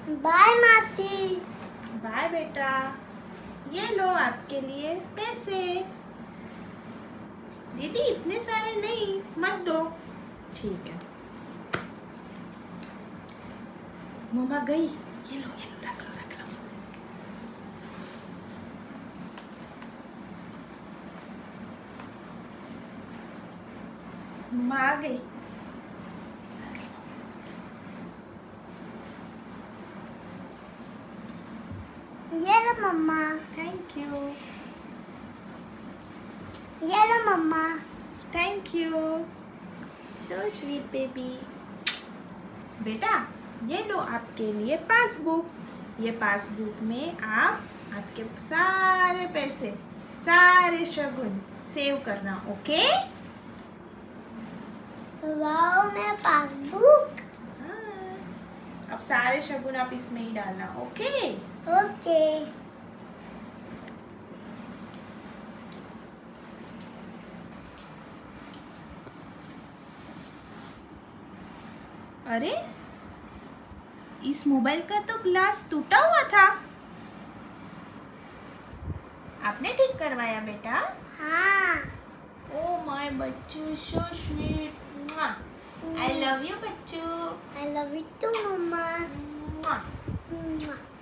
Bye मासी। Bye बेटा। ये लो आपके लिए पैसे। दीदी इतने सारे नहीं, मत दो। ठीक है। मम्मा गई। ये लो रख लो रख लो। मम्मा आ गई। ये लो मम्मा। Thank you. ये लो मम्मा। Thank you. So sweet baby. बेटा ये लो आपके लिए पासबुक। ये पासबुक में आप आपके सारे पैसे, सारे शगुन सेव करना। ओके। वाओ मेरा पासबुक। हाँ। अब सारे शगुन आप इसमें ही डालना। ओके। ओके। अरे इस मोबाइल का तो ग्लास टूटा हुआ था। आपने ठीक करवाया बेटा? हाँ। ओ माय बच्चू, so sweet. I love you बच्चू। I love you too, मम्मा। Mwah. Mwah.